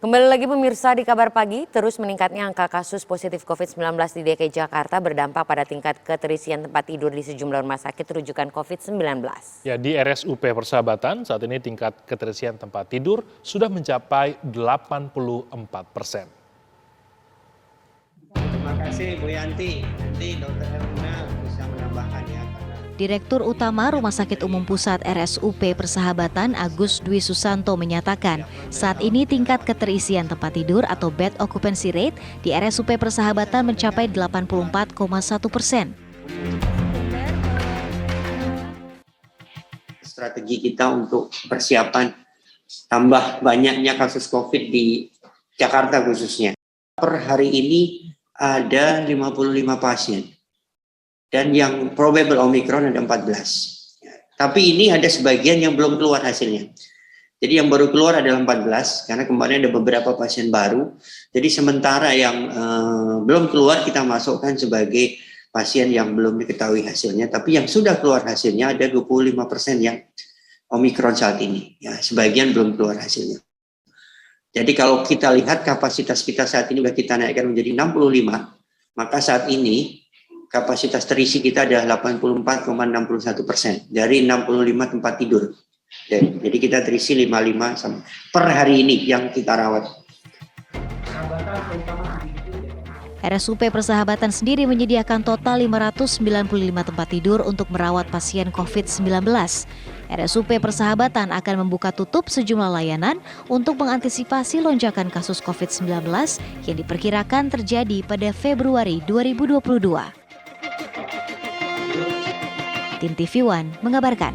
Kembali lagi pemirsa di Kabar Pagi, terus meningkatnya angka kasus positif COVID-19 di DKI Jakarta berdampak pada tingkat keterisian tempat tidur di sejumlah rumah sakit rujukan COVID-19. Ya, di RSUP Persahabatan saat ini tingkat keterisian tempat tidur sudah mencapai 84%. Terima kasih Bu Yanti, nanti Dokter Erna bisa menambahkannya. Direktur Utama Rumah Sakit Umum Pusat RSUP Persahabatan Agus Dwi Susanto menyatakan saat ini tingkat keterisian tempat tidur atau bed occupancy rate di RSUP Persahabatan mencapai 84,1%. Strategi kita untuk persiapan tambah banyaknya kasus COVID di Jakarta khususnya. Per hari ini ada 55 pasien. Dan yang probable Omicron ada 14. Tapi ini ada sebagian yang belum keluar hasilnya. Jadi yang baru keluar adalah 14, karena kemarin ada beberapa pasien baru. Jadi sementara yang belum keluar kita masukkan sebagai pasien yang belum diketahui hasilnya. Tapi yang sudah keluar hasilnya ada 25% yang Omicron saat ini. Ya, sebagian belum keluar hasilnya. Jadi kalau kita lihat kapasitas kita saat ini sudah kita naikkan menjadi 65, maka saat ini kapasitas terisi kita adalah 84,61% dari 65 tempat tidur. Jadi kita terisi 55 per hari ini yang kita rawat. RSUP Persahabatan sendiri menyediakan total 595 tempat tidur untuk merawat pasien COVID-19. RSUP Persahabatan akan membuka tutup sejumlah layanan untuk mengantisipasi lonjakan kasus COVID-19 yang diperkirakan terjadi pada Februari 2022. Tim TV One mengabarkan.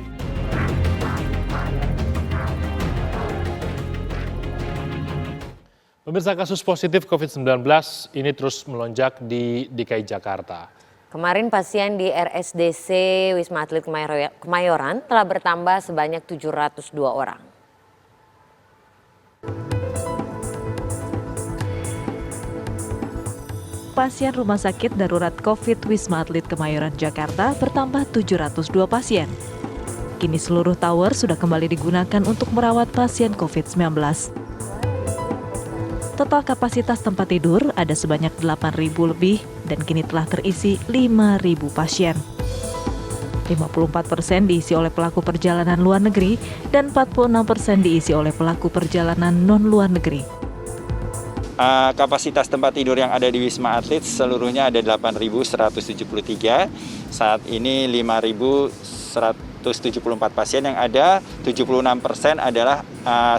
Pemirsa, kasus positif COVID-19 ini terus melonjak di DKI Jakarta. Kemarin pasien di RSDC Wisma Atlet Kemayoran telah bertambah sebanyak 702 orang. Pasien Rumah Sakit Darurat COVID Wisma Atlet Kemayoran Jakarta bertambah 702 pasien. Kini seluruh tower sudah kembali digunakan untuk merawat pasien COVID-19. Total kapasitas tempat tidur ada sebanyak 8.000 lebih dan kini telah terisi 5.000 pasien. 54% diisi oleh pelaku perjalanan luar negeri dan 46% diisi oleh pelaku perjalanan non luar negeri. Kapasitas tempat tidur yang ada di Wisma Atlet seluruhnya ada 8.173. Saat ini 5.174 pasien yang ada, 76% adalah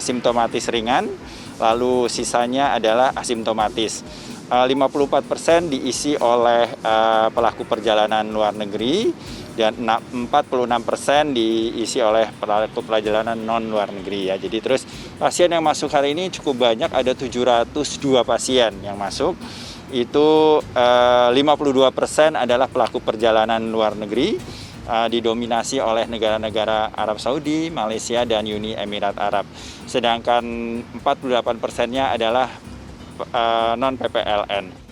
simptomatis ringan, lalu sisanya adalah asimptomatis. 54% diisi oleh pelaku perjalanan luar negeri dan 46% diisi oleh pelaku perjalanan non luar negeri ya. Jadi terus pasien yang masuk hari ini cukup banyak, ada 702 pasien yang masuk. Itu 52% adalah pelaku perjalanan luar negeri, didominasi oleh negara-negara Arab Saudi, Malaysia dan Uni Emirat Arab. Sedangkan 48%-nya adalah non-PPLN.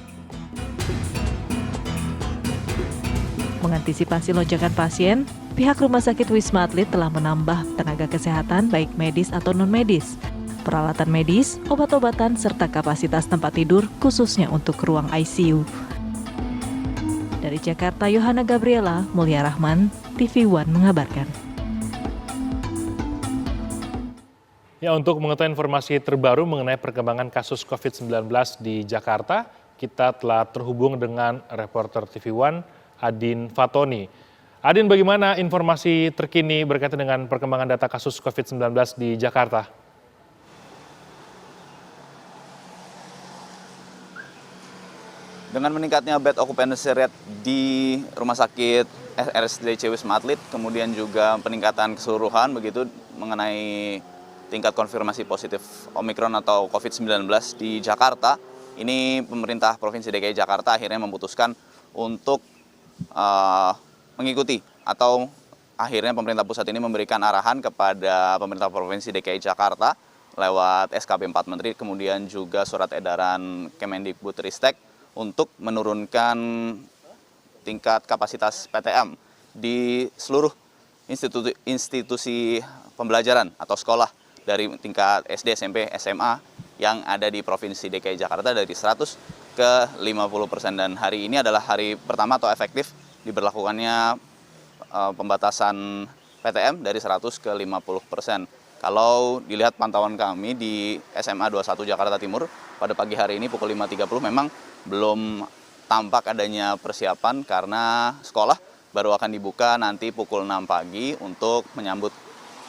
Mengantisipasi lonjakan pasien, pihak Rumah Sakit Wisma Atlet telah menambah tenaga kesehatan baik medis atau non-medis, peralatan medis, obat-obatan, serta kapasitas tempat tidur khususnya untuk ruang ICU. Dari Jakarta, Yohana Gabriela, Mulia Rahman, TV One mengabarkan. Ya, untuk mengetahui informasi terbaru mengenai perkembangan kasus COVID-19 di Jakarta, kita telah terhubung dengan reporter TV One, Adin Fatoni. Adin, bagaimana informasi terkini berkaitan dengan perkembangan data kasus COVID-19 di Jakarta? Dengan meningkatnya bed occupancy rate di Rumah Sakit RSDC Wisma Atlet, kemudian juga peningkatan keseluruhan begitu mengenai tingkat konfirmasi positif Omicron atau COVID-19 di Jakarta, ini pemerintah Provinsi DKI Jakarta akhirnya memutuskan untuk mengikuti atau akhirnya pemerintah pusat ini memberikan arahan kepada pemerintah Provinsi DKI Jakarta lewat SKP 4 Menteri, kemudian juga surat edaran Kemendikbudristek untuk menurunkan tingkat kapasitas PTM di seluruh institusi pembelajaran atau sekolah dari tingkat SD, SMP, SMA yang ada di Provinsi DKI Jakarta dari 100 ke 50%. Dan hari ini adalah hari pertama atau efektif diberlakukannya pembatasan PTM dari 100 ke 50%. Kalau dilihat pantauan kami di SMA 21 Jakarta Timur pada pagi hari ini pukul 5.30 memang belum tampak adanya persiapan karena sekolah baru akan dibuka nanti pukul 6 pagi untuk menyambut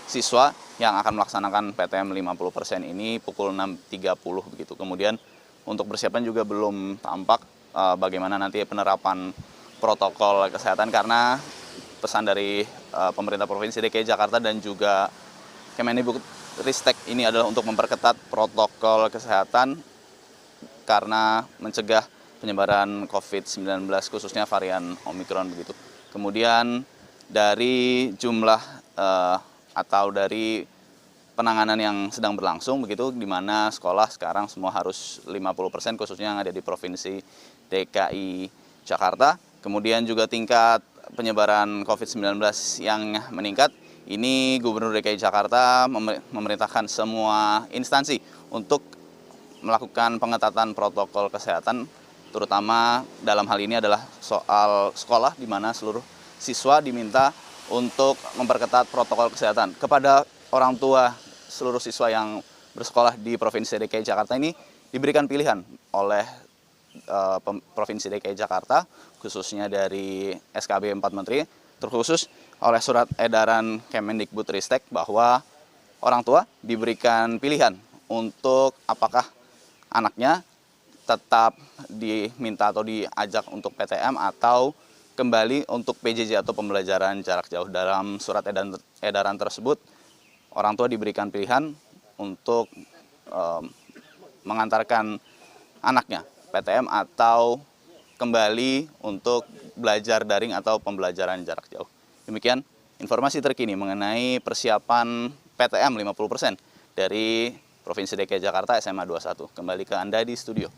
siswa yang akan melaksanakan PTM 50% ini pukul 6.30 begitu. Kemudian untuk persiapan juga belum tampak bagaimana nanti penerapan protokol kesehatan karena pesan dari pemerintah Provinsi DKI Jakarta dan juga Kemendikbudristek ini adalah untuk memperketat protokol kesehatan karena mencegah penyebaran COVID-19 khususnya varian Omikron begitu. Kemudian dari jumlah atau dari penanganan yang sedang berlangsung begitu di mana sekolah sekarang semua harus 50% khususnya yang ada di Provinsi DKI Jakarta. Kemudian juga tingkat penyebaran COVID-19 yang meningkat. Ini Gubernur DKI Jakarta memerintahkan semua instansi untuk melakukan pengetatan protokol kesehatan, terutama dalam hal ini adalah soal sekolah di mana seluruh siswa diminta untuk memperketat protokol kesehatan. Kepada orang tua seluruh siswa yang bersekolah di Provinsi DKI Jakarta ini diberikan pilihan oleh Provinsi DKI Jakarta, khususnya dari SKB 4 Menteri, terkhusus oleh surat edaran Kemendikbudristek bahwa orang tua diberikan pilihan untuk apakah anaknya tetap diminta atau diajak untuk PTM atau kembali untuk PJJ atau pembelajaran jarak jauh. Dalam surat edaran tersebut, orang tua diberikan pilihan untuk mengantarkan anaknya PTM atau kembali untuk belajar daring atau pembelajaran jarak jauh. Demikian informasi terkini mengenai persiapan PTM 50% dari Provinsi DKI Jakarta SMA 21. Kembali ke Anda di studio.